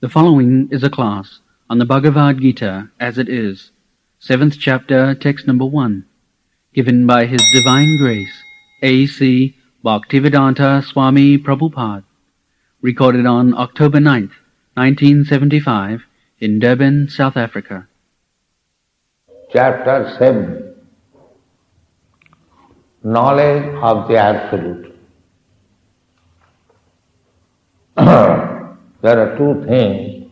The following is a class on the Bhagavadgita as it is, 7th chapter, text number 1, given by His Divine Grace, A.C. Bhaktivedanta Swami Prabhupada, recorded on October 9th, 1975, in Durban, South Africa. Chapter 7. Knowledge of the Absolute. There are two things,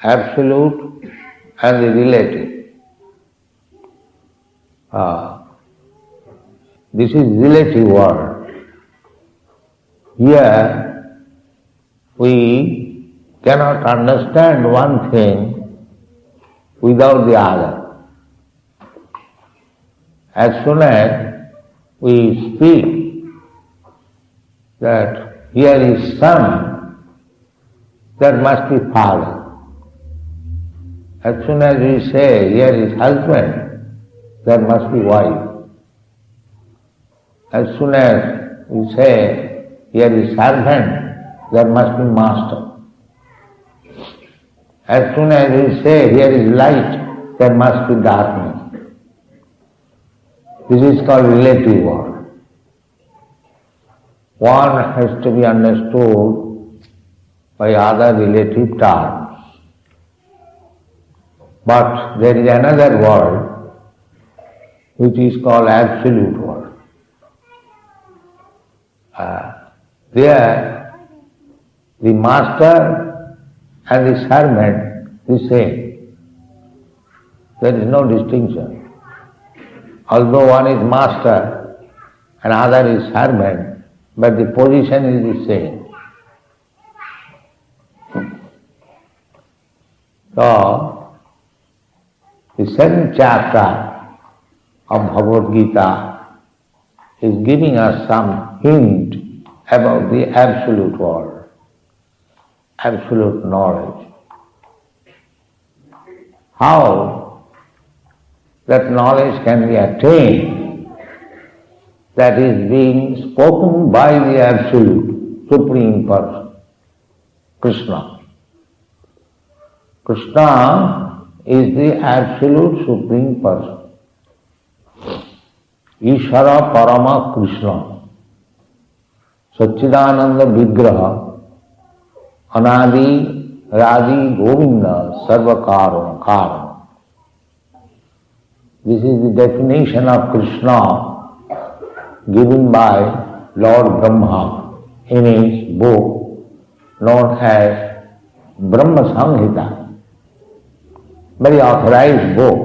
absolute and the relative. This is relative world. Here we cannot understand one thing without the other. As soon as we speak that here is son, there must be father. As soon as we say here is husband, there must be wife. As soon as we say here is servant, there must be master. As soon as we say here is light, there must be darkness. This is called relative world. One has to be understood by other relative terms. But there is another world which is called absolute world. There the master and the servant the same. There is no distinction. Although one is master and other is servant, but the position is the same. So, the 7th chapter of Bhagavad-gita is giving us some hint about the absolute world, absolute knowledge. How that knowledge can be attained, that is being spoken by the Absolute, Supreme Person, Krishna. Krishna is the Absolute Supreme Person. Ishvara Parama Krishna, Satchidananda Vigraha, Anadi Radhi Govinda Sarva Karana. This is the definition of Krishna given by Lord Brahma in his book known as Brahma Samhita. Very authorized book.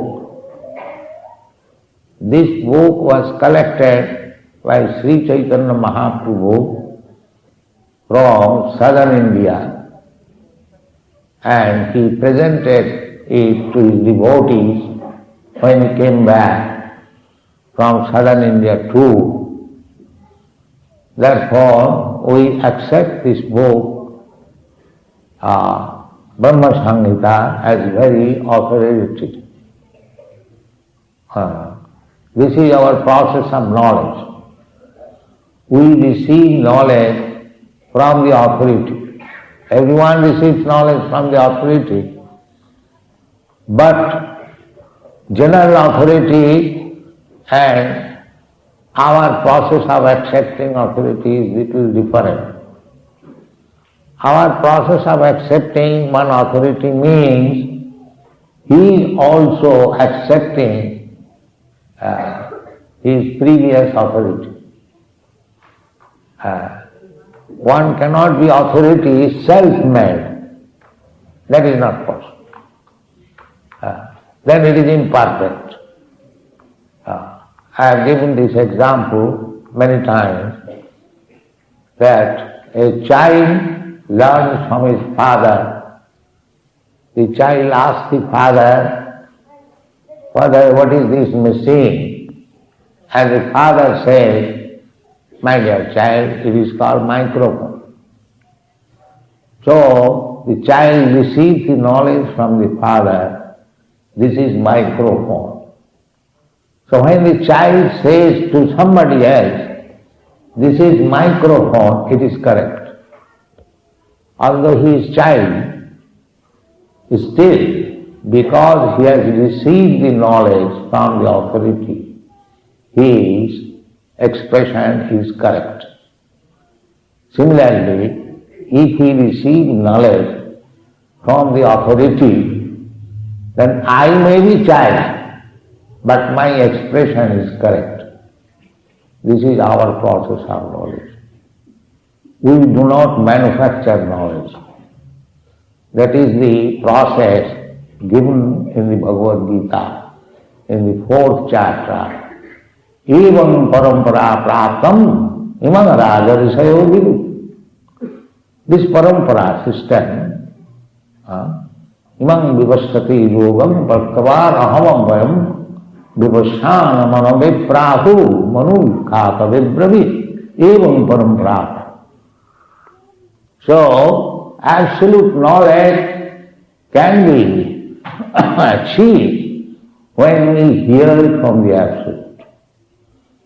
This book was collected by Sri Chaitanya Mahaprabhu from southern India, and he presented it to his devotees when he came back from southern India too. Therefore, we accept this book, Brahma Samhita, as very authoritative. This is our process of knowledge. We receive knowledge from the authority. Everyone receives knowledge from the authority, but general authority and our process of accepting authority is little different. Our process of accepting one authority means he is also accepting his previous authority. One cannot be authority self-made. That is not possible. Then it is imperfect. I have given this example many times that a child learns from his father. The child asks the father, "Father, what is this machine?" And the father says, "My dear child, it is called microphone." So the child receives the knowledge from the father, "This is microphone." So when the child says to somebody else, "This is microphone," it is correct. although he is child, still, because he has received the knowledge from the authority, his expression is correct. Similarly, if he receives knowledge from the authority, then I may be child, but my expression is correct. This is our process of knowledge. We do not manufacture knowledge. That is the process given in the Bhagavad-gita, in the 4th chapter. Evam parampara praptam imam radheyradhey vidu. This parampara system, imam vivasati yogam bhaktavar ahamam vayam vivasana manaviprahu manu khata vibravit evam parampara. So, absolute knowledge can be achieved when we hear from the Absolute.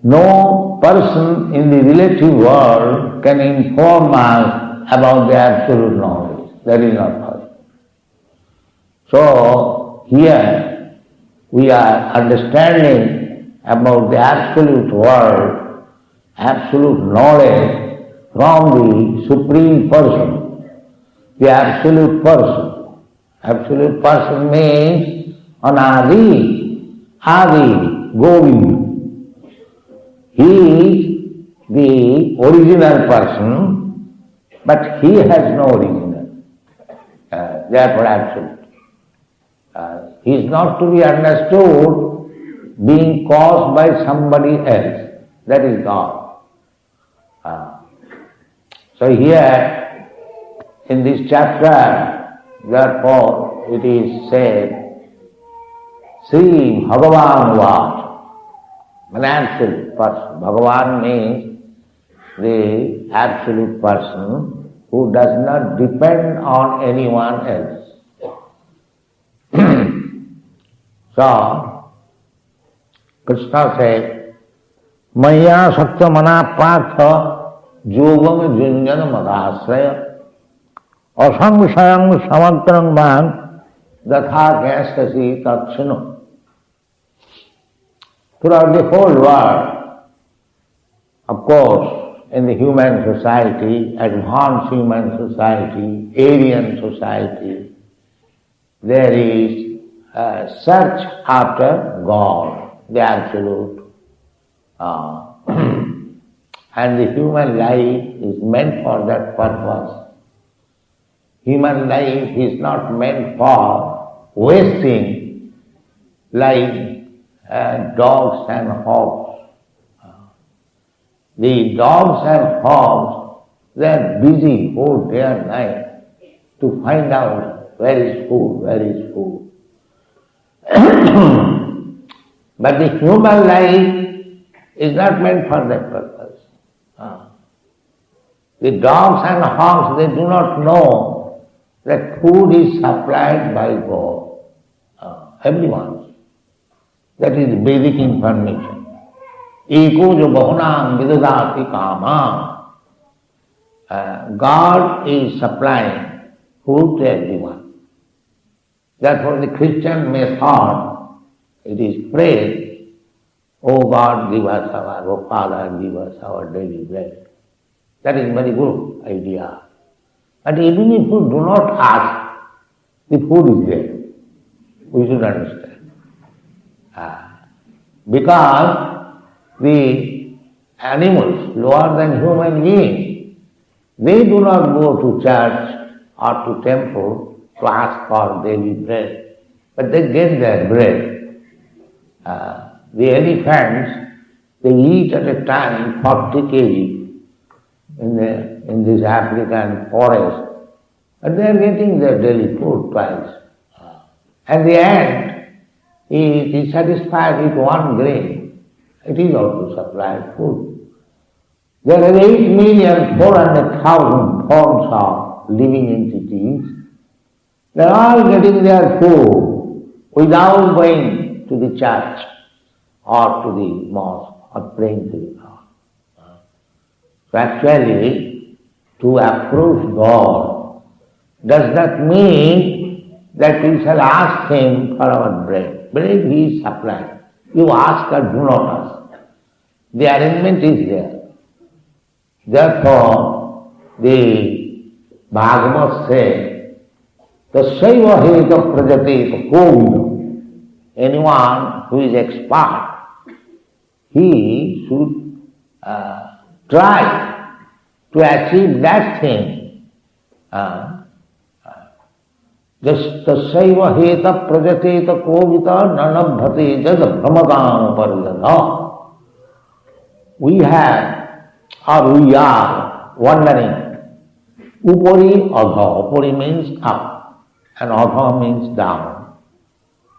No person in the relative world can inform us about the absolute knowledge. That is not possible. So, here we are understanding about the absolute world, absolute knowledge from the Supreme Person, the Absolute Person. Absolute Person means Anadi, Adi, Govind. He is the original person, but he has no original. Therefore absolute. He is not to be understood being caused by somebody else. That is God. So here, in this chapter, therefore, it is said, Sri Bhagavan Vat, an absolute person. Bhagavan means the absolute person who does not depend on anyone else. So, Krishna said, Maya Sakya Mana Partha Yogam Junjana Madhasraya Asang Sayang Samatrang Man Datha Kastasi Tatchino. Throughout the whole world, of course, in the human society, advanced human society, Aryan society, there is a search after God, the Absolute. And the human life is meant for that purpose. Human life is not meant for wasting like dogs and hogs. The dogs and hogs, they are busy whole day and night to find out where is food, where is food. But the human life is not meant for that purpose. The dogs and hogs, they do not know that food is supplied by God. Everyone. That is Vedic information. Eko jo bahunam vidadati kama. God is supplying food to everyone. Therefore the Christian method, it is prayed, O God, give us our, O Father, give us our daily bread. That is very good idea. But even if you do not ask, the food is there. We should understand. Because the animals, lower than human beings, they do not go to church or to temple to ask for daily bread, but they get their bread. The elephants, they eat at a time 40 kg in this African forest, and they are getting their daily food twice. And the ant is satisfied with 1 grain. It is also supplied food. There are 8,400,000 forms of living entities. They are all getting their food without going to the church or to the mosque or praying to the God. So actually, to approach God, does not mean that we shall ask him for our bread. Bread he is supplying. You ask or do not ask. The arrangement is there. Therefore, the Bhagavad says, Tasaiva heta prajate kovina. Anyone who is expert, he should try to achieve that thing. Tasaiva heta prajate kovita nanabhate jad brahmadam parjadha. We have or we are wandering. Upari adha. Upari means up and adha means down.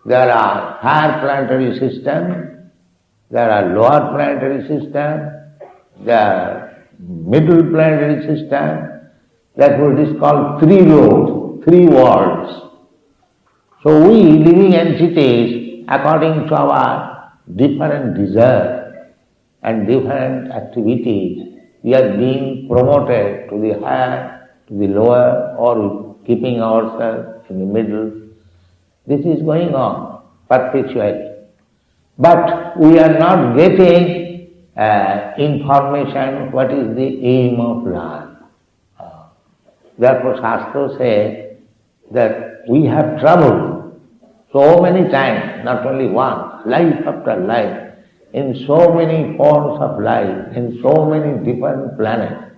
There are higher planetary systems, there are lower planetary systems, there are middle planetary systems. That's what it is called three roads, three worlds. So we living entities, according to our different desires and different activities, we are being promoted to the higher, to the lower, or keeping ourselves in the middle. This is going on perpetually. But we are not getting information what is the aim of life. Therefore Shastra says that we have traveled so many times, not only once, life after life, in so many forms of life, in so many different planets.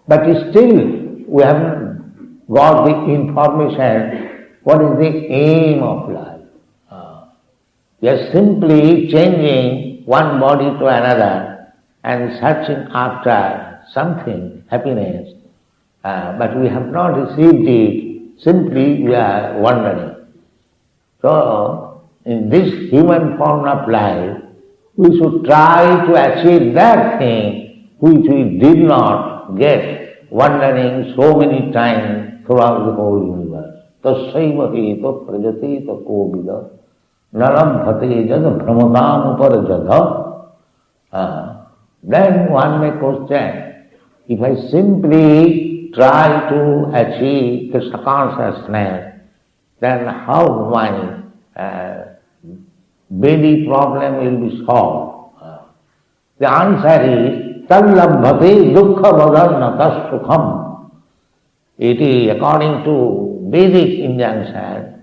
But still we haven't got the information what is the aim of life. We are simply changing one body to another and searching after something, happiness, but we have not received it, simply we are wandering. So, in this human form of life, we should try to achieve that thing which we did not get, wandering so many times throughout the whole universe. Tasaiva heta prajate kovida narabhate jad brahmadam uparajadha. Then one may question, if I simply try to achieve Krishna consciousness, then how my body problem will be solved? The answer is, tallabhate dukkha vadarnatas sukham. It is according to Vedic injunction,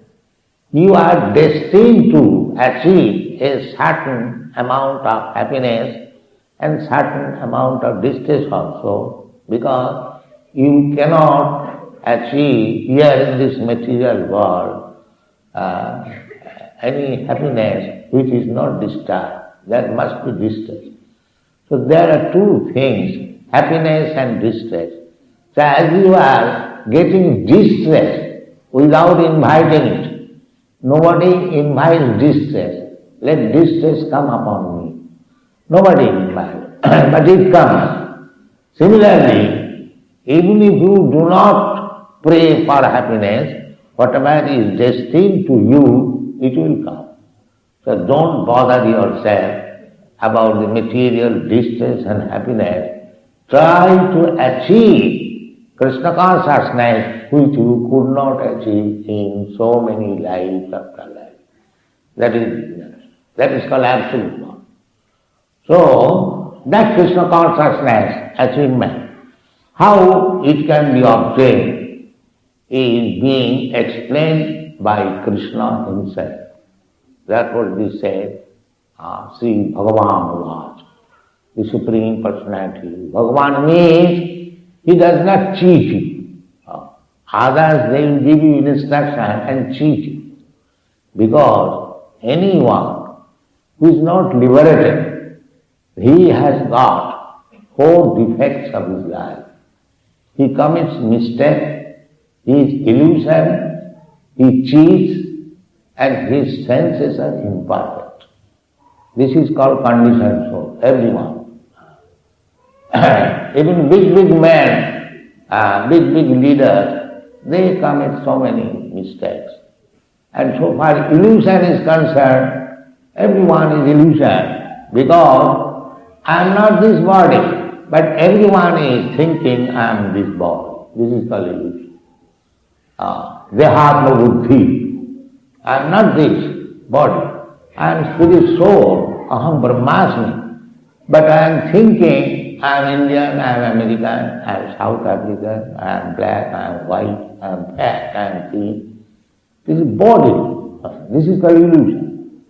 you are destined to achieve a certain amount of happiness and certain amount of distress also, because you cannot achieve here in this material world any happiness which is not disturbed. There must be distress. So there are two things, happiness and distress. So as you are getting distress without inviting it, nobody invites distress. Let distress come upon me. Nobody invites, but it comes. Similarly, even if you do not pray for happiness, whatever is destined to you, it will come. So don't bother yourself about the material distress and happiness. Try to achieve Krishna consciousness which you could not achieve in so many lives after life. That is called absolute knowledge. So that Krishna consciousness achievement, how it can be obtained, is being explained by Krishna himself. That's what we say, Sri Bhagavan, the Supreme Personality. Bhagavan means he does not cheat you. Others, they will give you instruction and cheat you. Because anyone who is not liberated, he has got 4 defects of his life. He commits mistake, he is illusion, he cheats, and his senses are imperfect. This is called conditioned soul, everyone. Even big men, big leaders, they commit so many mistakes. And so far illusion is concerned, everyone is illusion, because I am not this body, but everyone is thinking I am this body. This is called illusion. dehatma buddhi. I am not this body. I am spirit soul, aham brahmasmi. But I am thinking, I am Indian, I am American, I am South African, I am black, I am white, I am fat, I am thin. This is body. This is called illusion.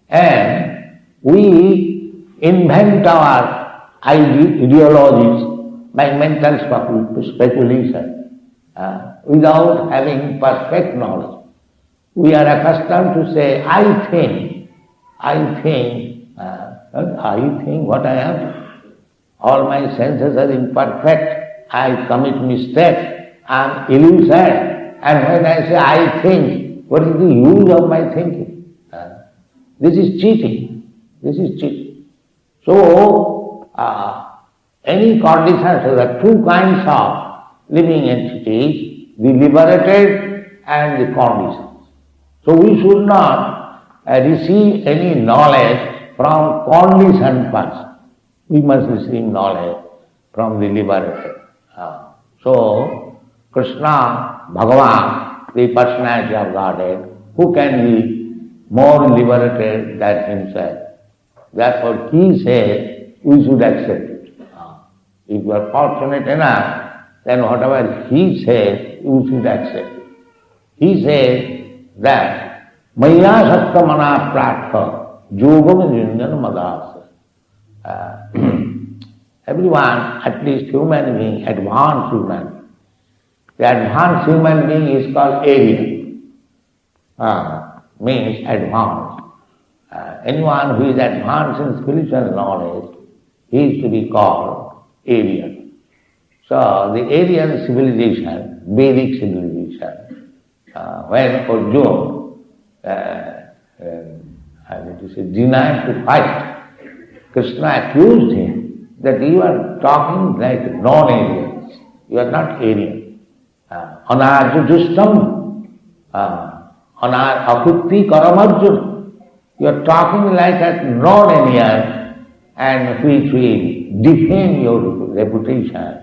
And we invent our ideologies by mental speculation without having perfect knowledge. We are accustomed to say, I think what I am. All my senses are imperfect. I commit mistake. I am illusion. And when I say I think, what is the use of my thinking? This is cheating. This is cheating. So, any condition, so there are two kinds of living entities, the liberated and the conditioned. So we should not receive any knowledge from conditioned person. We must receive knowledge from the liberated. So, Krishna, Bhagavan, the personality of Godhead, who can be more liberated than himself? Therefore, he says we should accept it. If you are fortunate enough, then whatever he says, you should accept it. He says that Maya Sakta Mana Pratha Yogam Junjan Madas. Everyone, at least human being, advanced human, the advanced human being is called Aryan, means advanced. Anyone who is advanced in spiritual knowledge, he is to be called Aryan. So the Aryan civilization, Vedic civilization, when Arjuna denied to fight, Krishna accused him that you are talking like non-Aryans. You are not Aryan. Anarjujustam, akutti karamarjuna. You are talking like a non-Aryan, and which will defame your reputation.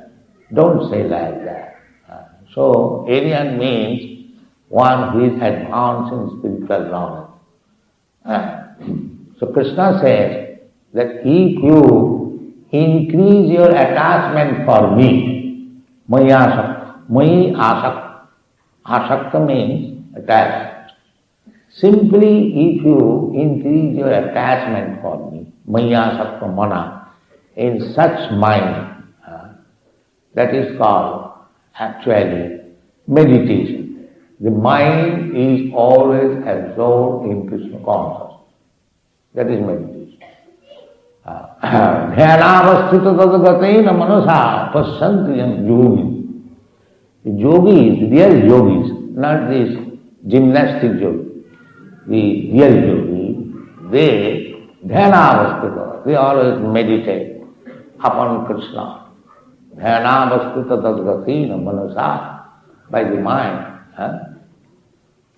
Don't say like that. So, Aryan means one who is advanced in spiritual knowledge. So Krishna says that if you increase your attachment for me, maya asakta, mai asakta. Asakta means attached. Simply if you increase your attachment for me, maya asakta mana, in such mind, that is called actually meditation. The mind is always absorbed in Krishna consciousness. That is meditation. Dhyanavasthita tadgatena manasa pasyanti yogi. The yogis, real yogis, not this gymnastic yogi. The real yogi, they dhyanavasthita, they always meditate upon Krishna. Dhyanavasthita tadgatena manasa, by the mind.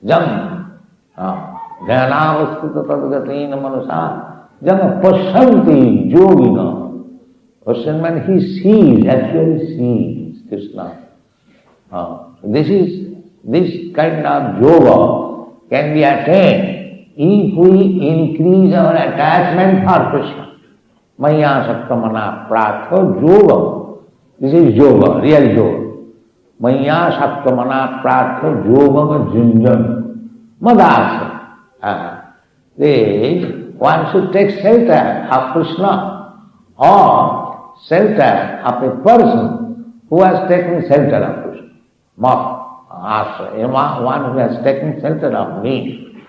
Jam. Dhyanavasthita tadgatena manasa. Jam pasyanti yogina. Pasyan means he sees, actually sees Krishna. This kind of yoga can be attained if we increase our attachment for Krishna. Maya sakta mana pratha yoga. This is yoga, real yoga. Maya sakta mana pratha yoga junjan madasa. One should take shelter of Krishna or shelter of a person who has taken shelter of Krishna. One who has taken shelter of me,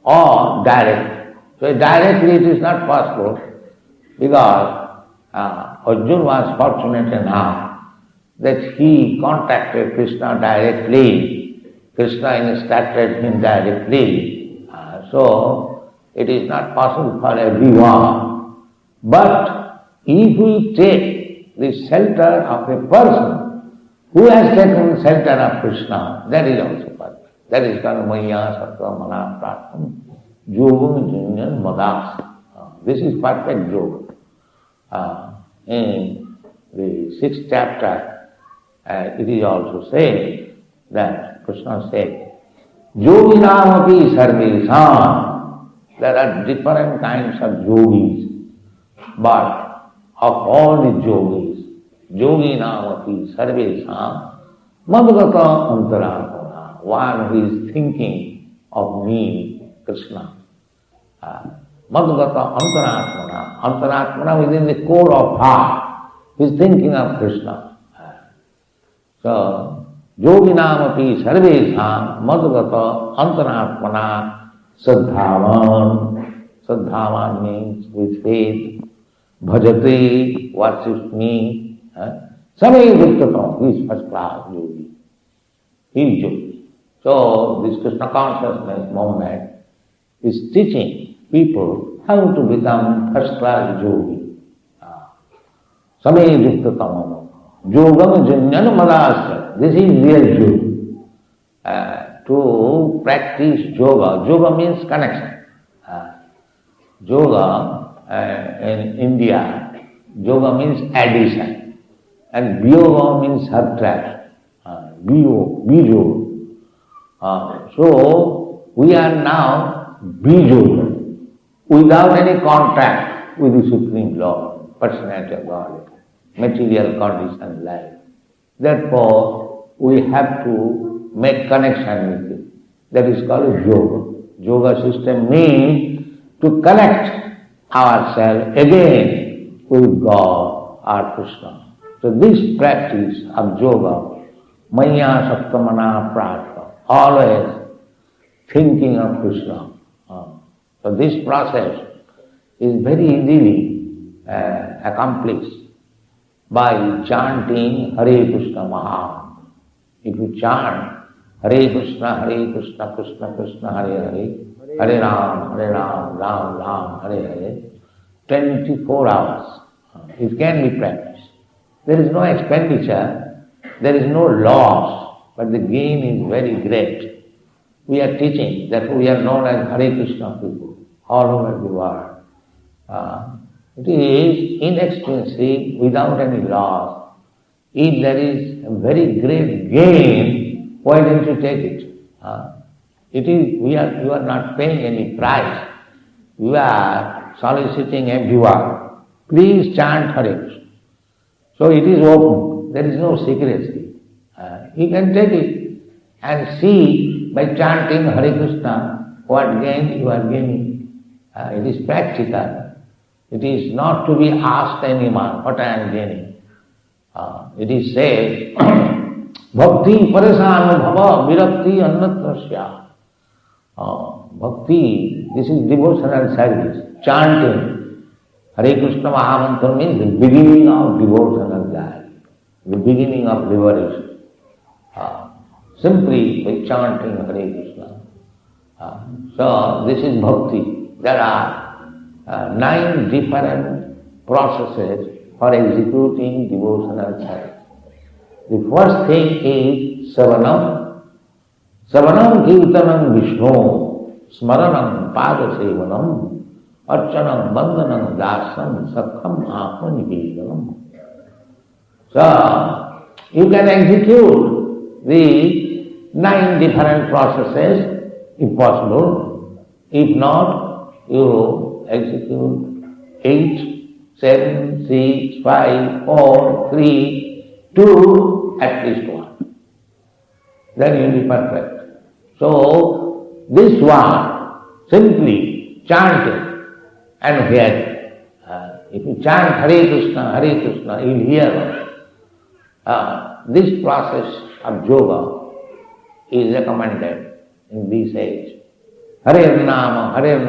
or direct. So directly it is not possible, because Arjuna was fortunate enough that he contacted Krishna directly. Krishna instructed him directly. So it is not possible for everyone. But if we take the shelter of a person who has taken shelter of Krishna, that is also perfect. That is called Maya Sattva Mana Pratam Yogam Junjan Madas. This is perfect yoga. In the 6th chapter, it is also said that Krishna said, Yoginam api sarvesam. There are different kinds of yogis, but of all the yogis, Yoginam api sarvesam madgata antaratmana. One who is thinking of me, Krishna. Madhugata antaratmana. Antaratmana within the core of heart. He is thinking of Krishna. So, yoginam api sarvesam madhugata antaratmana saddhavan. Saddhavan means with faith. Bhajate, worships me. Samay vittatam. He is first class yogi. He is yogi. So, this Krishna consciousness movement is teaching people how to become first-class yogi. Samay yukta tamam. Yogam janyan madasya. This is real yoga. To practice yoga. Yoga means connection. Yoga in India, yoga means addition. And vyoga means subtraction. Bijo. So, we are now bijo, without any contact with the Supreme Lord, personality of God, material condition life. Therefore, we have to make connection with it. That is called yoga. Yoga system means to connect ourselves again with God or Krishna. So this practice of yoga, maya saptamana pratva, always thinking of Krishna. So this process is very easily accomplished by chanting HareKrishna Maha. If you chant HareKrishna, Krishna Krishna, Hare Hare, Hare Ram, Ram Ram, Hare Hare, 24 hours, it can be practiced. There is no expenditure, there is no loss, but the gain is very great. We are teaching that we are known as Hare Krishna people all over the world. It is inexpensive, without any loss. If there is a very great gain, why don't you take it? You are not paying any price. You are soliciting everyone. Please chant Hare Krishna. So it is open. There is no secrecy. You can take it and see by chanting Hare Krishna what gain you are gaining. It is practical. It is not to be asked anyone what I am gaining. It is said, Bhakti paresan bhava virakti annatrasya. Bhakti, this is devotional service. Chanting Hare Krishna Mahamantra means the beginning of devotional life, the beginning of liberation. Simply by chanting Hare Krishna. So this is bhakti. There are 9 different processes for executing devotional service. The first thing is Savanam. Savanam Kirtanam Vishnu, Smaranam Padasevanam, Archanam Bandhanam Dasam, Sakham Atmanivedanam. So, you can execute the 9 different processes if possible. If not, you execute 8, 7, 6, 5, 4, 3, 2, at least 1. Then you will be perfect. So, this one, simply chant it and hear it. If you chant Hare Krishna, you will hear. This process of yoga is recommended in this age. Hare Nama, Iva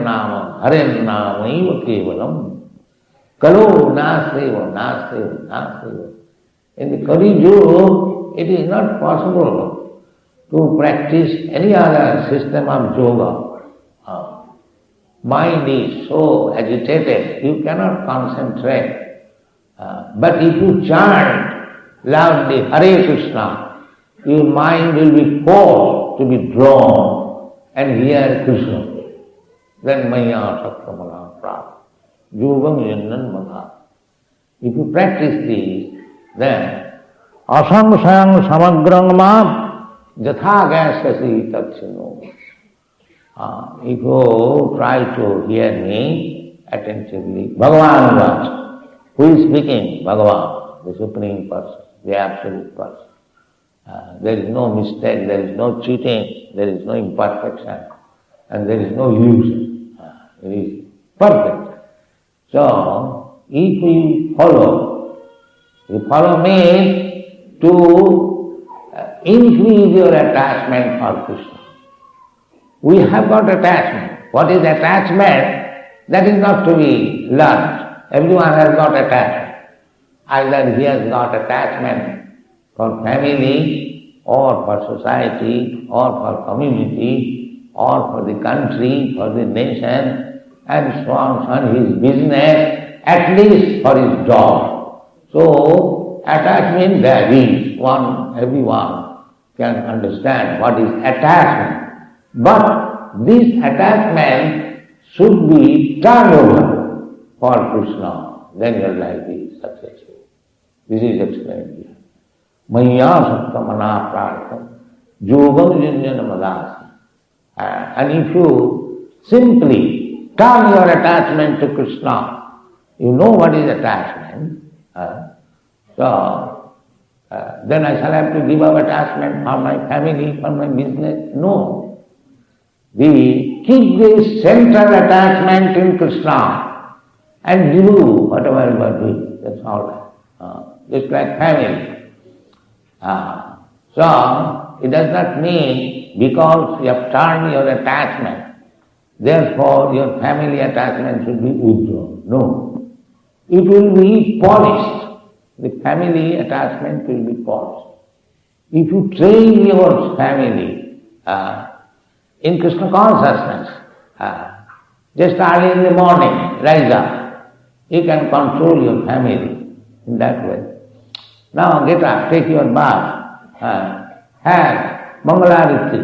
Kevalam. Kalo Naseva. In the Kali Yuga, it is not possible to practice any other system of yoga. Mind is so agitated, you cannot concentrate. But if you chant loudly Hare Krishna, your mind will be forced to be drawn and hear Krishna. Then maya sakramana prapta. Yogam yannan madha. If you practice this, then asang sayang samagrang mam Jatha gasyasi tatchino. If you try to hear me attentively, Bhagavan was. Who is speaking? Bhagavan, the Supreme Person, the Absolute Person. There is no mistake, there is no cheating, there is no imperfection, and there is no illusion. It is perfect. So, if we follow means to increase your attachment for Krishna. We have got attachment. What is attachment? That is not to be learned. Everyone has got attachment. Either he has got attachment for family, or for society, or for community, or for the country, for the nation, and so on, his business, at least for his job. So, attachment there is. Everyone can understand what is attachment. But this attachment should be turned over for Krishna. Then your life is successful. This is explained here. Maya sattamana prartham yogam yunjana madasi. And if you simply turn your attachment to Krishna, you know what is attachment. Then I shall have to give up attachment for my family, for my business. No. We keep this central attachment in Krishna and do whatever you are doing. That's all right. Just like family. So, it does not mean because you have turned your attachment, therefore your family attachment should be withdrawn. No. It will be polished. The family attachment will be polished. If you train your family in Krishna consciousness, just early in the morning, rise up. You can control your family in that way. Now get up, take your bath, have Mangalarati,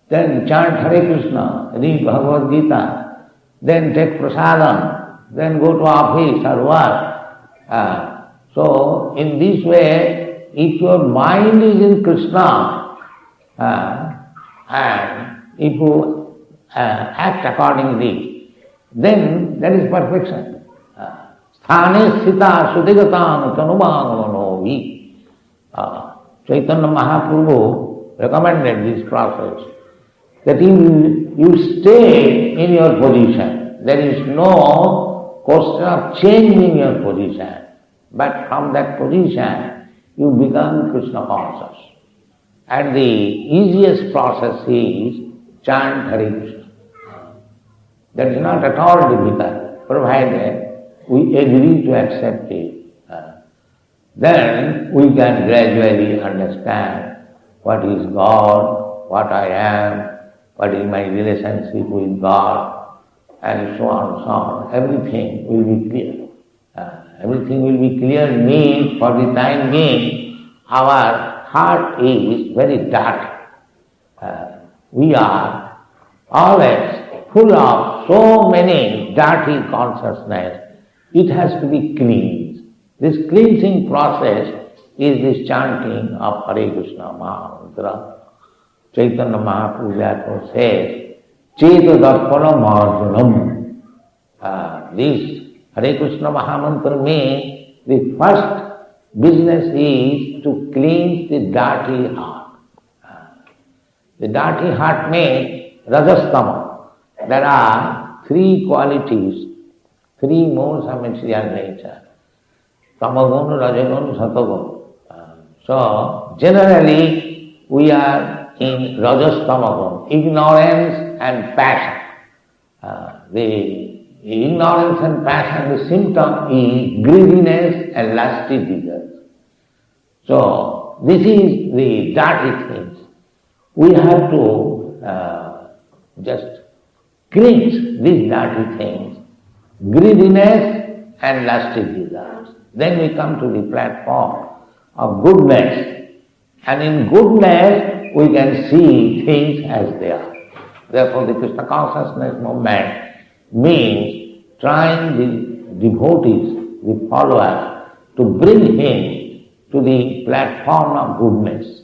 then chant HareKrishna, read Bhagavadgita, then take prasadam, then go to office or work. So in this way, if your mind is in Krishna, and if you act accordingly, then that is perfection. Sthane sthita sudigatam tanumanganovi. Chaitanya Mahaprabhu recommended this process, that you stay in your position. There is no question of changing your position, but from that position you become Krishna conscious. And the easiest process is chant HareKrishna. That is not at all difficult, provided we agree to accept it. Then we can gradually understand what is God, what I am, what is my relationship with God, and so on and so on. Everything will be clear. Everything will be clear means, for the time being, our heart is very dirty. We are always full of so many dirty consciousness. It has to be cleansed. This cleansing process is this chanting of Hare Krishna Mahamantra. Chaitanya Mahaprabhu therefore says, Cheta Darpana Marjanam. This Hare Krishna Mahamantra means the first business is to cleanse the dirty heart. The dirty heart means Rajastama. There are three qualities, three modes of material nature. Tamagun, Rajagun, Satagun. So, generally, we are in Rajastamagun, ignorance and passion. The ignorance and passion, the symptom is greediness and lusty desires. So, this is the dirty things. We have to just cleanse these dirty things, greediness and lusty desires. Then we come to the platform of goodness. And in goodness, we can see things as they are. Therefore, the Krishna consciousness movement means trying the devotees, the followers, to bring him to the platform of goodness.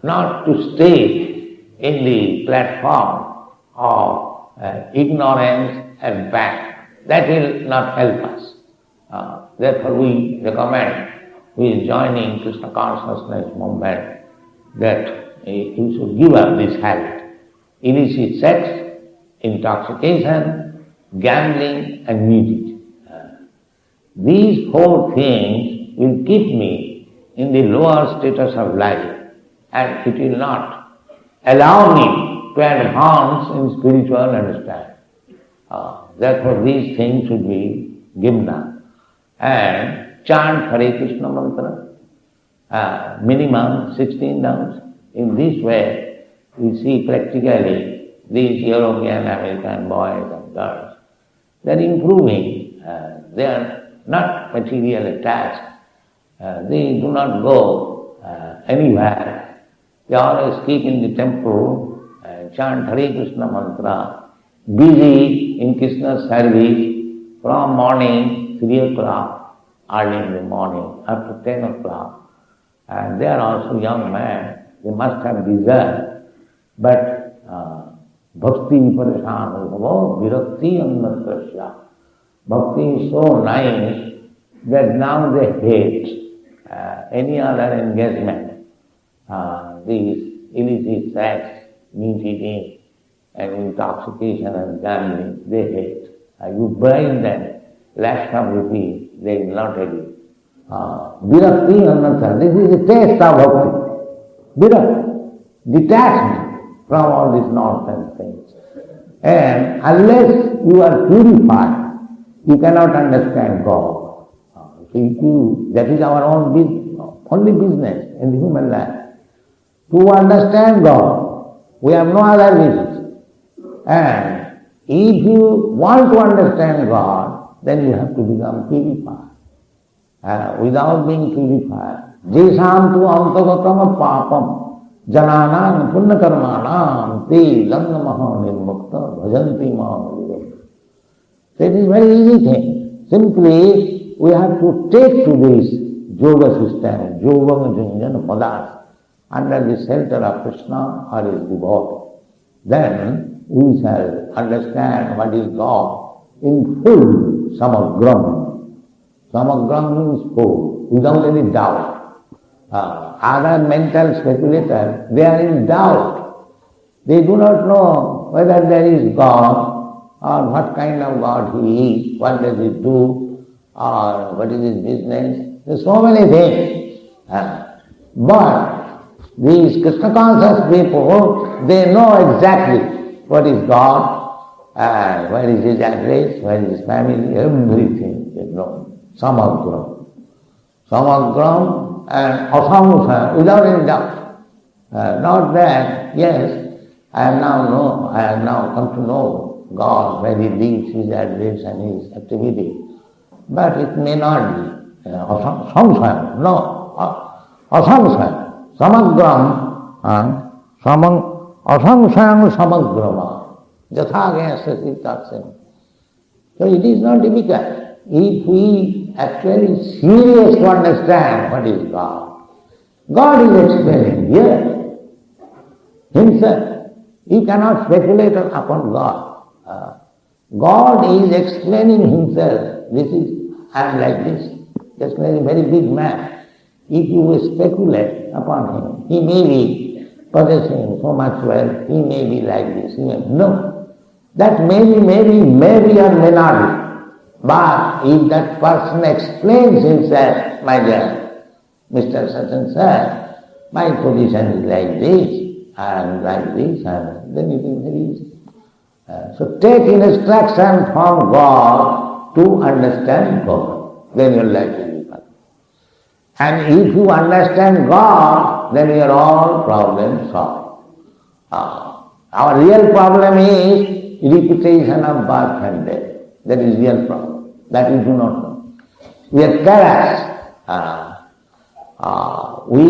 not to stay in the platform of ignorance and fact. That will not help us. Therefore we recommend, who is joining Krishna consciousness movement, that you should give up this habit. Illicit sex, intoxication, gambling and music. These four things will keep me in the lower status of life, and it will not allow me to advance in spiritual understanding. Therefore these things should be given up. And chant HareKrishna mantra, minimum 16 times. In this way, we see practically these European, American boys and girls, they are improving. They are not material attached. They do not go anywhere. They always keep in the temple, chant HareKrishna mantra, busy in Krishna's service from morning 3 o'clock, early in the morning, up to 10 o'clock. And they are also young men. They must have desire. But bhakti viparishan bhavo virakti annatrasya. Bhakti is so nice that now they hate any other engagement. These illicit sex, meat eating, and intoxication and gambling, they hate. You bribe them lakhs of rupees, they will not agree. Virakti annatrasya. This is the taste of bhakti. Virakti, detachment from all these nonsense things. And unless you are purified, you cannot understand God. So that is our only business in the human life. To understand God, we have no other business. And if you want to understand God, then you have to become purified. Without being purified, jesam tu antagatam papam jananam punna karmanam te dannamaha nirmukta bhajanti maha. So it is a very easy thing. Simply we have to take to this yoga system, yoga junjana padas, under the shelter of Krishna or his devotee. Then we shall understand what is God in full samagram. Samagram means full, without any doubt. Other mental speculators, they are in doubt. They do not know whether there is God or what kind of God he is, what does he do, or what is his business. There are so many things. But these Krishna conscious people, they know exactly what is God, where is his address, where is his family, everything they know. Samagram. Samagram and asamsa, without any doubt. Not that, yes, I have now come to know God, where he lives, his address and his activity. But it may not be. Samsaya, no. Asamsaya. Samagram, asamsayam samagrama. Jatha gaya tatsam. So it is not difficult. If we actually serious to understand what is God, God is explaining here himself. You cannot speculate upon God. God is explaining himself. I am like this. Just like a very big man. If you will speculate upon him, he may be possessing so much wealth, he may be like this. No. That maybe or may not be. But if that person explains himself, my dear Mr. Such and such, my position is like this, and like this, and then it is very easy. So take instruction from God to understand God. Then your life will be perfect. And if you understand God, then your all problems solved. Our real problem is repetition of birth and death. That is real problem. That we do not know. We are careless. We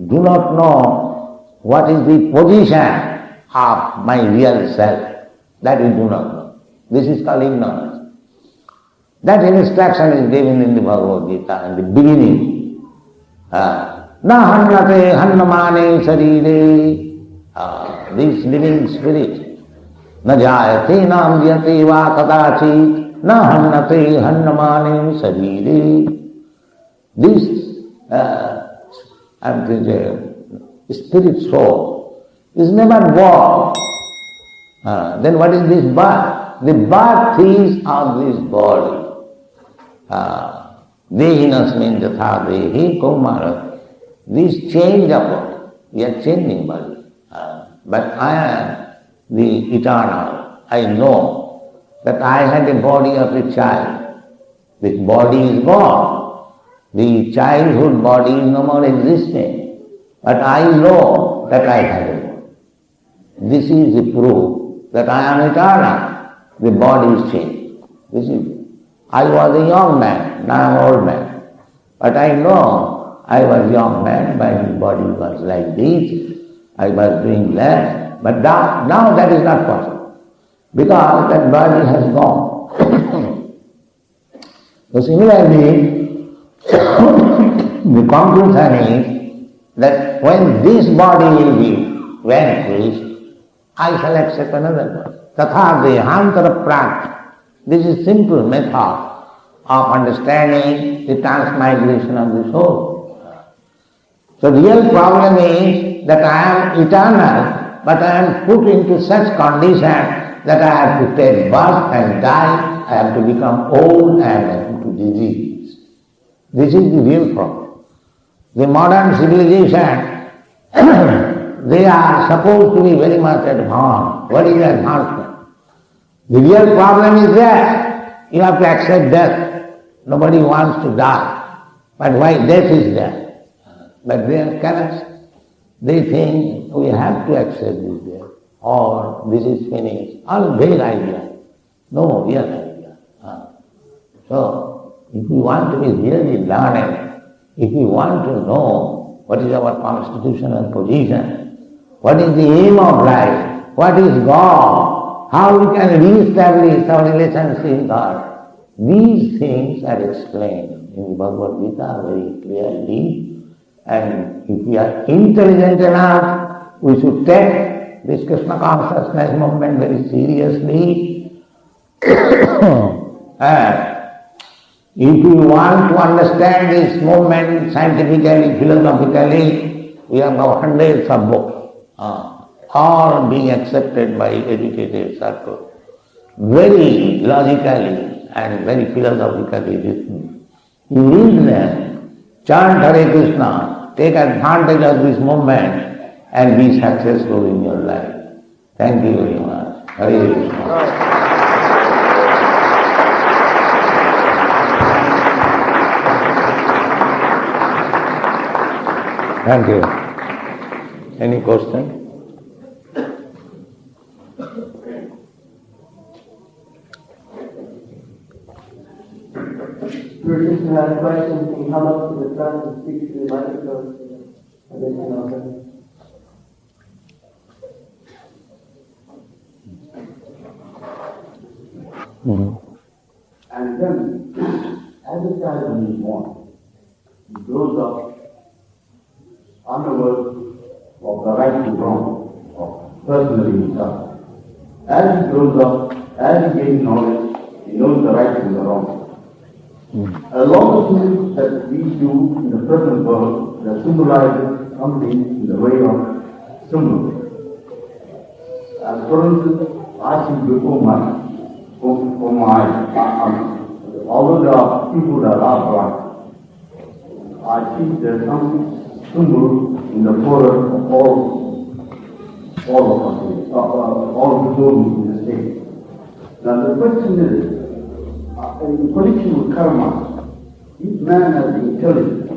do not know what is the position of my real self. That we do not know. This is called ignorance. That instruction is given in the Bhagavad Gita in the beginning. Na hannate hannamane sarire. This living spirit. Na jayate na amyate va kadachit. Na hannate hannamane sarire. This spirit soul is never born. Then what is this birth? The birth is of this body. Dehinasmin jatha dehi kaumara. This change of body. We are changing body. But I am the eternal. I know that I had a body of a child. This body is gone. The childhood body is no more existing. But I know that I had a body. This is the proof that I am eternal. The body is changed. This is. I was a young man, now I am an old man. But I know I was a young man, my body was like this. I was doing that. But now that is not possible. Because that body has gone. So similarly, the conclusion is that when this body will be vanished, I shall accept another body. Tatha dehantara prat. This is simple method of understanding the transmigration of the soul. So the real problem is that I am eternal, but I am put into such condition that I have to take birth and die, I have to become old and into disease. This is the real problem. The modern civilization, they are supposed to be very much advanced. What is advancement? The real problem is that you have to accept death. Nobody wants to die. But why death is there? But they cannot. They think we have to accept this death or this is finished. All vague idea. No real idea. So, if we want to be really learned, if we want to know what is our constitutional position, what is the aim of life, what is God, how we can re-establish our relationship with God, these things are explained in the Bhagavad-gita very clearly. And if we are intelligent enough, we should take this Krishna-consciousness movement very seriously. And if we want to understand this movement scientifically, philosophically, we have now hundreds of books, all being accepted by educated circles, very logically and very philosophically written. You read them, chant HareKrishna, take advantage of this movement and be successful in your life. Thank you very much. Hare Krishna. Thank you. Any question? Krishna has a question. Can you come up to the front and speak to the microphone? And then you know that. And then, as a child when he's born, he grows up unaware of the right and wrong of personally himself. As he grows up, as he gains knowledge, he knows the right and the wrong. A lot of things that we do in the present world that symbolizes something in the way of symbols. As for instance, I see before my eyes, although there are people that are blind, I see there's some symbol in the forehead of all of us, all the souls in the state. Now the question is, in connection with karma, each man has the intelligence.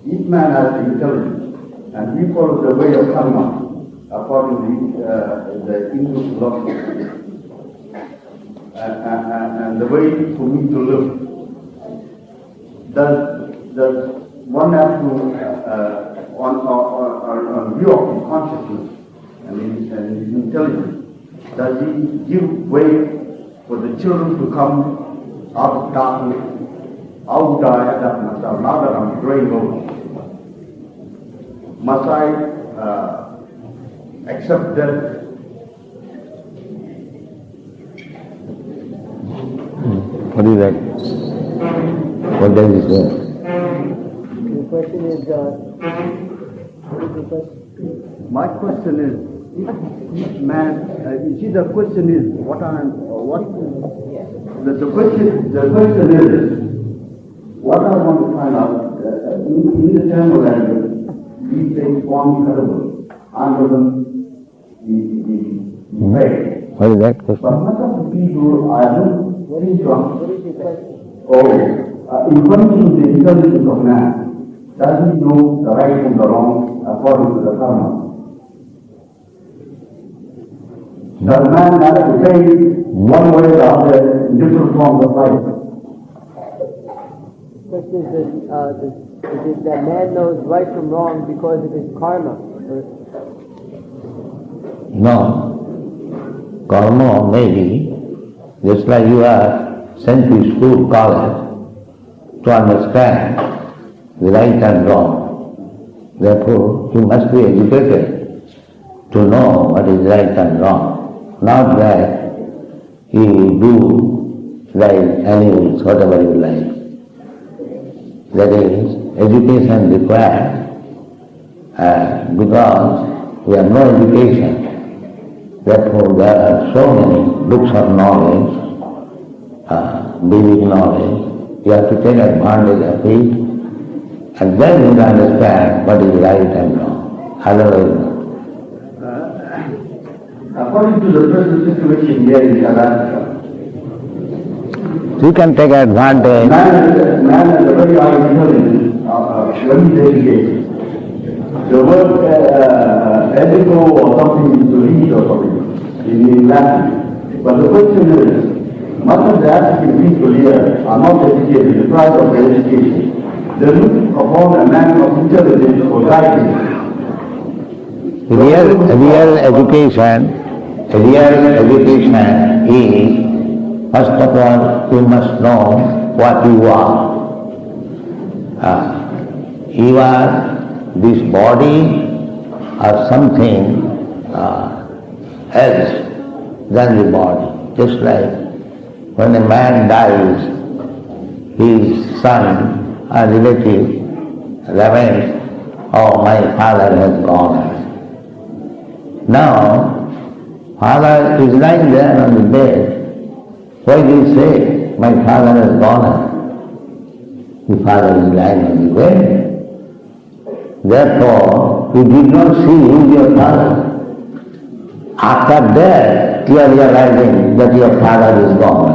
Each man has the intelligence, and we follow the way of karma according to the Hindu philosophy, and the way for me to live. Does one have to, on view of his consciousness and his intelligence, does he give way for the children to come out of darkness how would I adapt myself now that I'm growing old? Must I accept death? What is that? What does it say? The question is, what is the question? My question is, each man, you see the question is, the question is, what I want to find out, in the Tamil language, we say Swami Kadabal, Andavan, the way. What is that question? But most of the people are not very strong. What is the question? In terms of the intelligence of man, does he know the right from the wrong according to the karma? Does man have to say one way or the other in different forms of life? The question is it that man knows right from wrong because of his karma? No. Karma may be, just like you are sent to school, college, to understand the right and wrong. Therefore, you must be educated to know what is right and wrong. Not that you do like animals, whatever you like. That is, education required, because we have no education. Therefore, there are so many books of knowledge, basic knowledge. You have to take advantage of it, and then you will understand what is right and wrong. Otherwise, not. According to the present situation here in South Africa, You can take advantage. man is a very high intelligence, very dedicated. The word ethical or something is to read or something in Latin. But the question is, much of the African people here are not educated, deprived of their education. They look upon a man of intelligence for guidance. Real education is, first of all, you must know what you are. You are this body or something else than the body. Just like when a man dies, his son or relative laments, "Oh, my father has gone." Now, father is lying there on the bed. Why do you say, "My father has gone"? The father is lying on the bed. Therefore, you did not see who is your father. After death, you are realizing that your father is gone.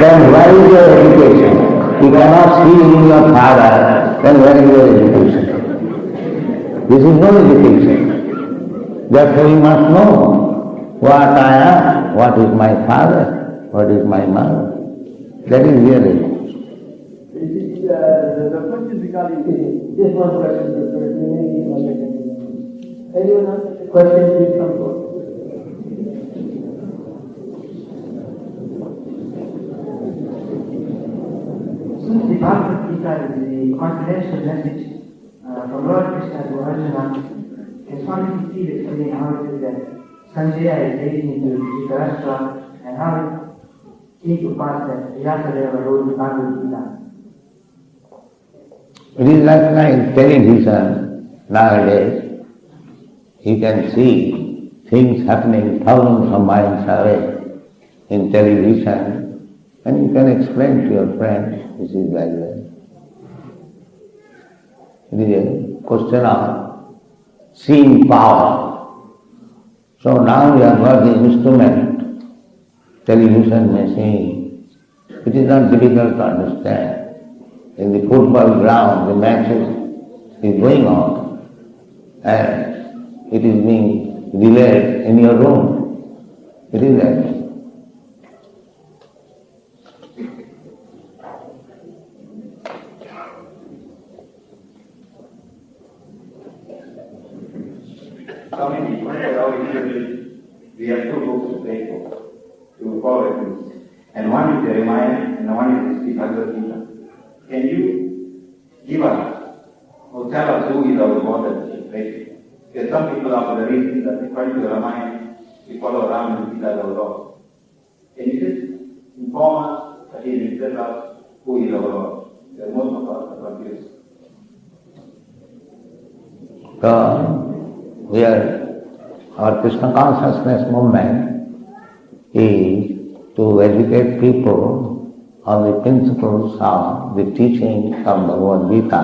Then where is your education? You cannot see in your father, then where is your education? This is no education. Therefore you must know what I am, what is my father, what is my mother. That is real education. The question regarding Just one question. Anyone else? Questions, please come forward. Since the Bhagavad-gita is the confidential message from Lord Krishna to Arjuna, can Swami please explain how it is that Sanjaya is taken into Dhritarashtra and how it came to pass that Vyasadeva wrote the Bhagavad-gita? It is like television nowadays. You can see things happening thousands of miles away in television, and you can explain to your friends, this is like that. It is a question of seeing power. So now you have got the instrument, television machine. It is not difficult to understand. In the football ground, the matches is going on, and it is being relayed in your room. It is that. Swami, we have two books to pray for, to follow this. And one is the Ramayana and one is the Bhagavadgita. Can you give us, or tell us who is our God that we should pray to? Because some people are for the reason that according to the Ramayana, we follow Ram and Sita as our Lord. Can you just inform us, that he will tell us who is our Lord? Because most of us are confused. So, our Krishna consciousness movement is to educate people on the principles of the teaching of Bhagavad Gita.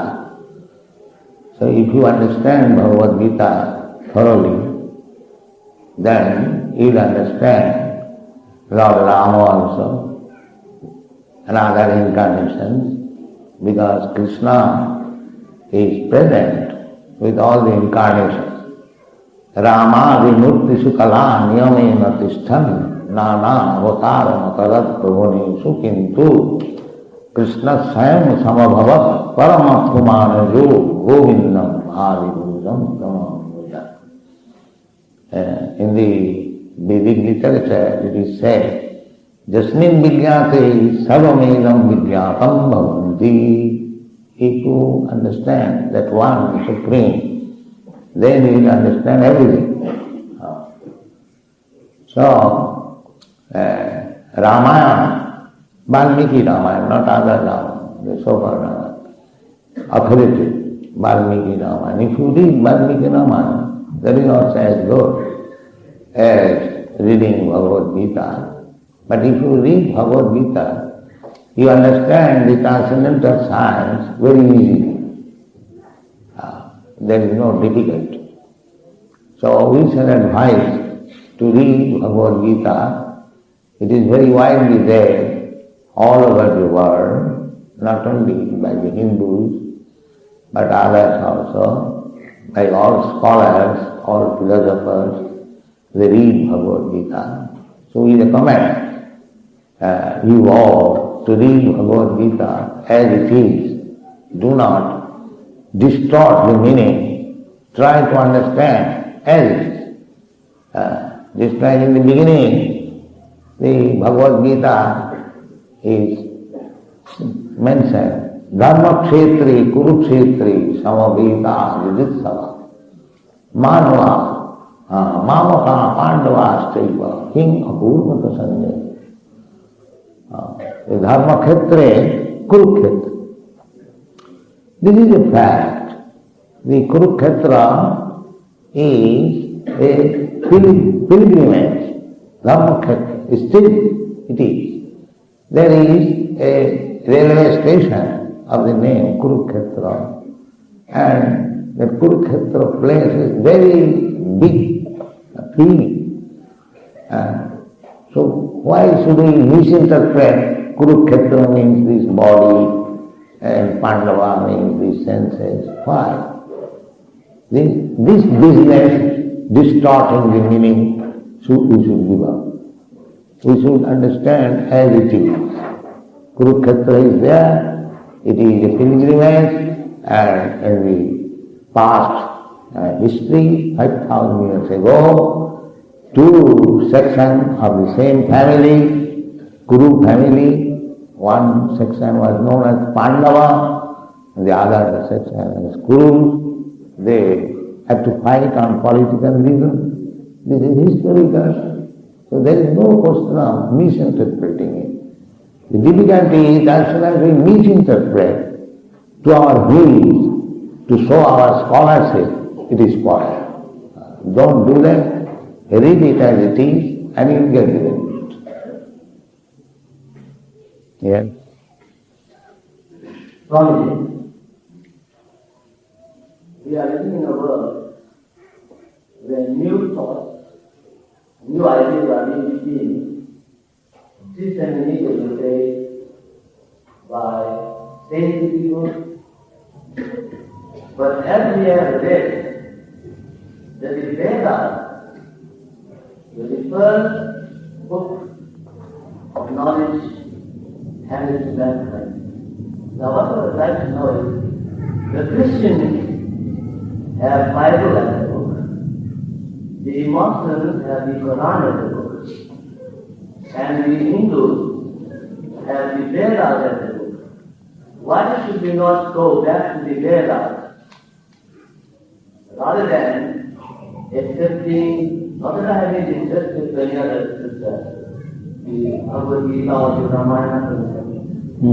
So if you understand Bhagavad Gita thoroughly, then you'll understand Lord Rama also and other incarnations, because Krishna is present with all the incarnations. Rama vimurti sukala niyamena tishthan nana avataram tarat prabhunesu kintu Krishna swayam samabhavat paramatmanajo govindam bhavidusam tamambuja. In the Vedic literature it is said, Jasmin vidyate sarvamedam vidyatam bhavanti. If you understand that one is supreme, then you will understand everything. So, Ramayana, Valmiki Ramayana, not other Ramayana, the so-called authority, Valmiki Ramayana. If you read Valmiki Ramayana, that is also as good as reading Bhagavad Gita. But if you read Bhagavad Gita, you understand the transcendental science very easily. There is no difficulty. So we shall advise to read Bhagavad Gita. It is very widely read all over the world, not only by the Hindus, but others also, by all scholars, all philosophers. They read Bhagavad Gita. So we recommend you all to read Bhagavad Gita as it is. Do not distort the meaning. Try to understand as it is. Just like in the beginning, the Bhagavad Gita is mentioned, Dharma Kshetri, Kurukshetri, Samaveta, Yudhitsava, Manava, Mamaka, Pandava, Staiva, King Apurvata Sanjay. The Dharma Kshetre, Kurukshetra. This is a fact. The Kurukshetra is a pilgrimage. Dharma Kshetra, still it is. There is a railway station of the name Kurukshetra, and that Kurukshetra place is very big field. So why should we misinterpret Kurukshetra means this body and Pandava means these senses? Why? This business distorting the meaning we should give up. We should understand as it is. Kurukshetra is there, it is a pilgrimage, and in the past history, 5,000 years ago, two sections of the same family, Kuru family, one section was known as Pandava, and the other section as Kuru. They had to fight on political reasons. This is historical. So there is no question of misinterpreting it. The difficulty is as soon as we misinterpret to our views, to show our scholarship, it is spoiled. Don't do that. Read it as it is and you will get the benefit. Yes? Swamiji, we are living in a world where new thoughts, new ideas are being disseminated today by saintly people. But as we have read that the Vedas is the first book of knowledge handed to mankind. Now what I would like to know is, the Christians have Bible as a book, the Muslims have the Quran as a book, and the Hindus have the Vedas as a book. Why should we not go back to the Vedas rather than accepting, not that I have any interest with any other scriptures, the Bhagavadgita or the Ramayana,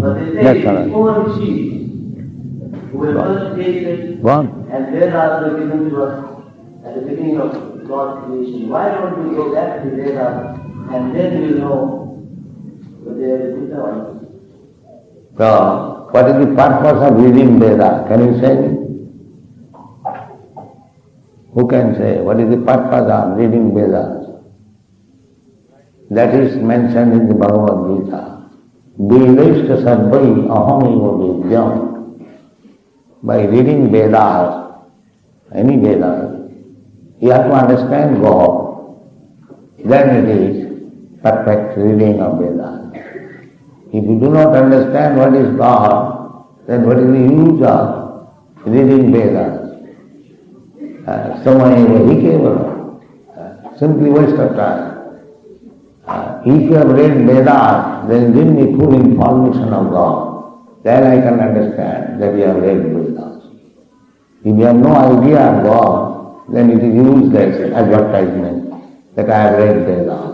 but they say it's four sheets who were first created and Vedas were given to us at the beginning of God's creation. Why don't we go back to the Vedas and then we'll know that they are the Vedas? So, what is the purpose of reading Veda? Can you say? Who can say? What is the purpose of reading Vedas? That is mentioned in the Bhagavad-gita. Vedashta sarvai ahamiva vidyam. By reading Vedas, any Vedas, you have to understand God. Then it is perfect reading of Vedas. If you do not understand what is God, then what is the use of reading Vedas? Simply waste of time. If you have read Vedas, then give me full information of God. Then I can understand that you have read Vedas. If you have no idea of God, then it is useless advertisement that I have read Vedas.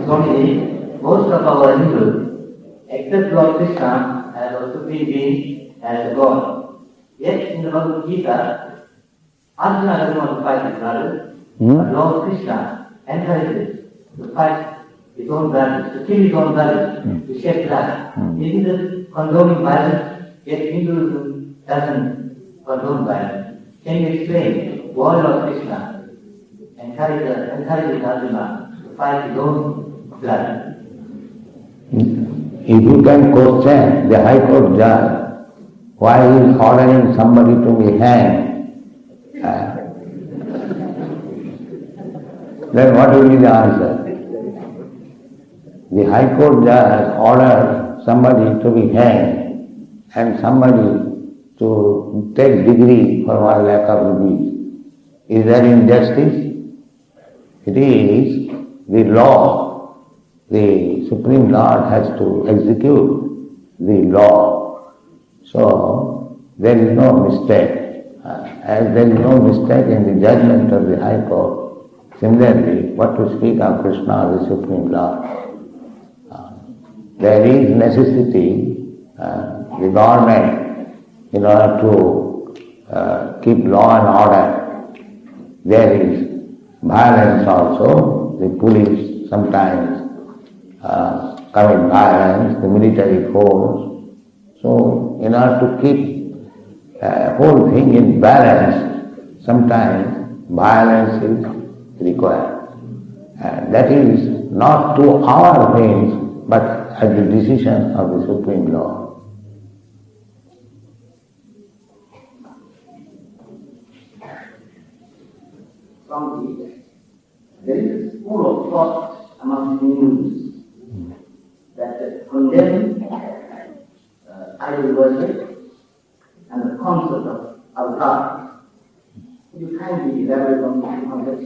Swami, most of our Hindus accept Lord Krishna as a supreme being, as a God. Yet in the Bhagavad Gita, Arjuna doesn't want to fight his brother, but Lord Krishna encourages to fight his own brothers, to kill his own brothers, to shed blood. Isn't this condoning violence? Yet Hinduism doesn't condone violence. Can you explain why Lord Krishna encourages Arjuna to fight his own blood? If you can question the High Court judge why he is ordering somebody to be hanged, then what will be the answer? The High Court judge ordered somebody to be hanged and somebody to take degree for 1 lakh of rupees. Is there injustice? It is the law. The Supreme Lord has to execute the law. So there is no mistake. As there is no mistake in the judgment of the High Court, similarly, what to speak of Krishna, the Supreme Lord? There is necessity, the government, in order to keep law and order. There is violence also. The police sometimes commit violence, the military force. So, in order to keep whole thing in balance, sometimes violence is required. That is not to our whims, but at the decision of the Supreme Lord. There is a school of thought among Hindus that condemn idol worship and the concept of avatar. You kindly elaborate on this?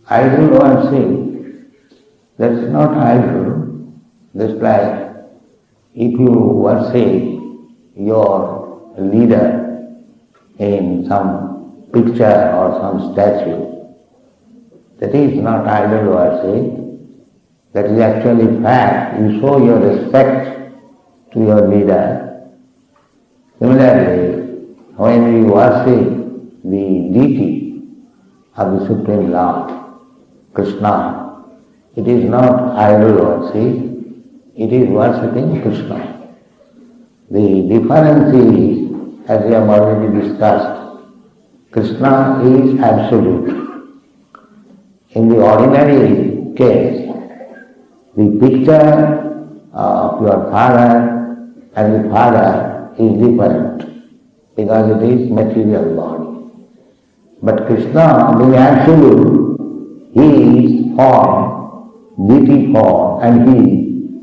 Idol worship, that's not idol. That's like if you worship your leader in some picture or some statue, that is not idol worship. That is actually fact. You show your respect to your leader. Similarly, when we worship the deity of the Supreme Lord, Krishna, it is not idol worship, it is worshipping Krishna. The difference is, as we have already discussed, Krishna is absolute. In the ordinary case, the picture of your father and the father is different because it is material body. But Krishna, being absolute, he is form deity form and he,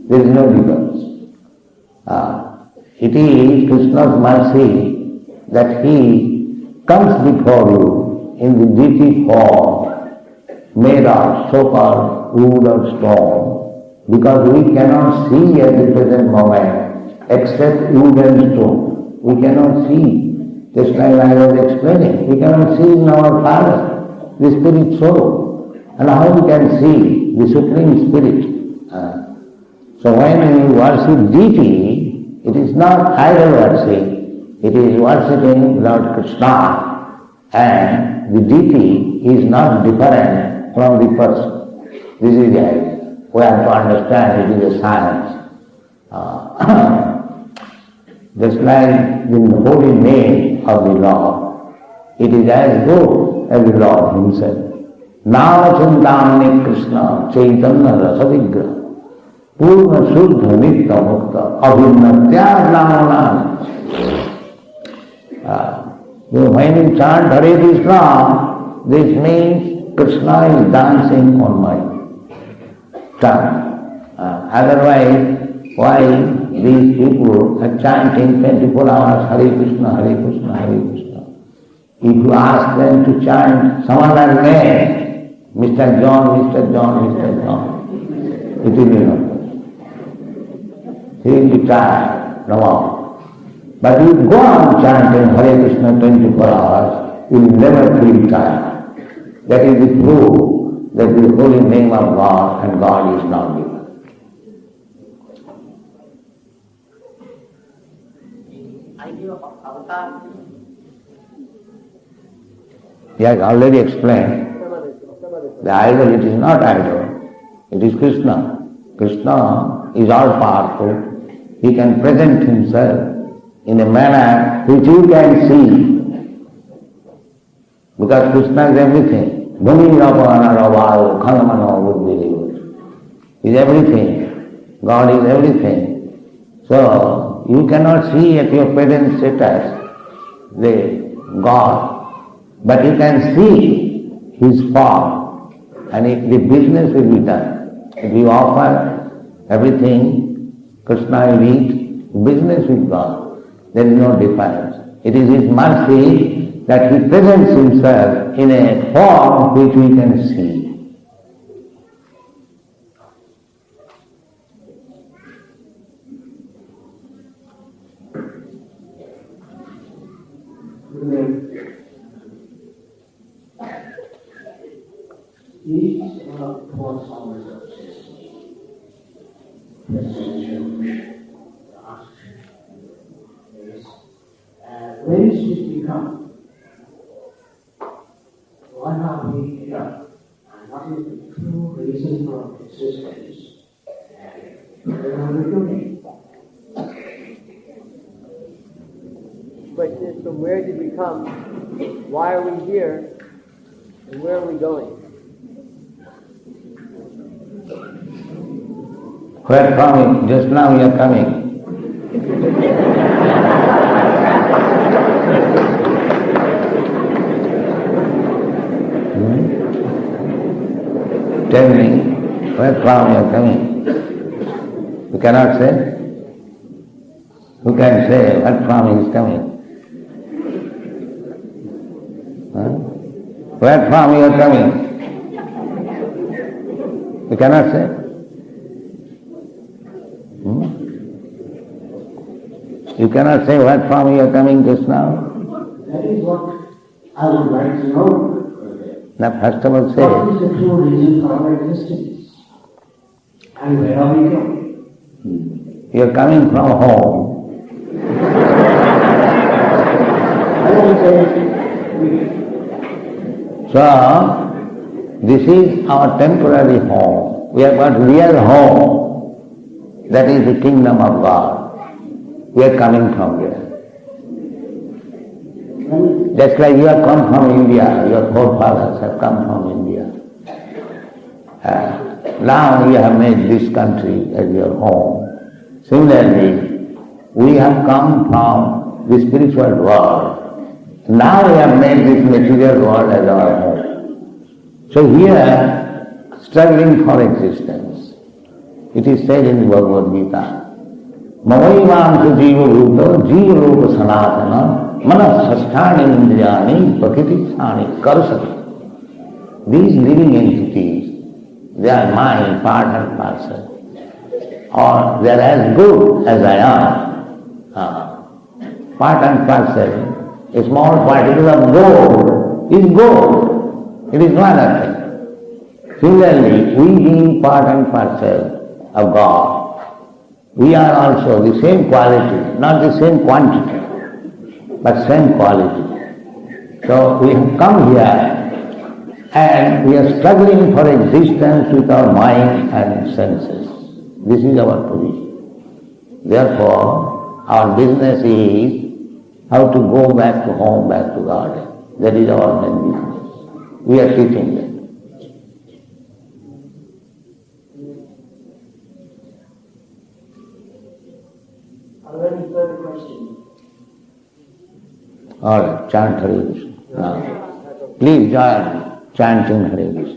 there is no difference. It is Krishna's mercy that he comes before you in the deity form made of so-called wood or stone, because we cannot see at the present moment except wood and stone. We cannot see. Just like I was explaining, we cannot see in our Father, the Spirit soul. And how we can see the Supreme Spirit? So when we worship deity, it is not idol worship, it is worshipping Lord Krishna, and the deity is not different from the person. This is the idea. We have to understand it is a science. Just like the holy name of the Lord, it is as good as the Lord himself. Nama Chintamani Krishna Chaitanya Rasavigraha Purna Shuddha Nitya Mukta Abhinatya Namana. When you chant Hare Krishna, this means Krishna is dancing on my tongue. Otherwise, why these people are chanting 24 hours Hare Krishna, Hare Krishna, Hare Krishna? If you ask them to chant some other name, Mr. John, Mr. John, Mr. John, it will be not. He will be tired, no more. But if you go on chanting Hare Krishna 24 hours, you will never feel tired. That is the proof that the holy name of God and God is not given. Idea of avatar. Yes, already explained. The idol, it is not idol, it is Krishna. Krishna is all powerful. He can present himself in a manner which you can see. Because Krishna is everything. Bhumi Ravana Ravayo Khanamano Buddhi is everything. God is everything. So you cannot see at your present status the God, but you can see his form, and the business will be done. If you offer everything, Krishna will eat, business with God. There is no difference. It is his mercy that he presents himself in a form which we can see. Each one of the four summers of existence, where is this become? Why are we here? And what is the true reason for existence? And where are we going? The question is, from where did we come? Why are we here? And where are we going? Where coming? Just now you are coming. Tell me, where from you are coming? You cannot say? Who can say what from is coming? Where from you are coming? You cannot say? You cannot say what from you are coming just now? That is what I would like to know. Now first of all say, what is the true reason for our existence? And where are we going? you are coming from home. I don't say So, this is our temporary home. We have got real home. That is the kingdom of God. We are coming from here. Just like you have come from India, your forefathers have come from India. Now you have made this country as your home. Similarly, we have come from the spiritual world. Now we have made this material world as our home. So here, struggling for existence. It is said in Bhagavad-gita, Mavaivantu jiva bhuta jiva rupa sanatana manasasthani indriyani prakritisthani karsati. These living entities, they are my part and parcel. Or they are as good as I am. Part and parcel, a small particle of gold is gold. It is not a thing. Similarly, we being part and parcel of God, we are also the same quality, not the same quantity, but same quality. So we have come here and we are struggling for existence with our mind and senses. This is our position. Therefore, our business is how to go back to home, back to garden. That is our main business. We are teaching them. Are there any further questions? All right, chant Hare Krishna. Now, please join chanting Hare Krishna.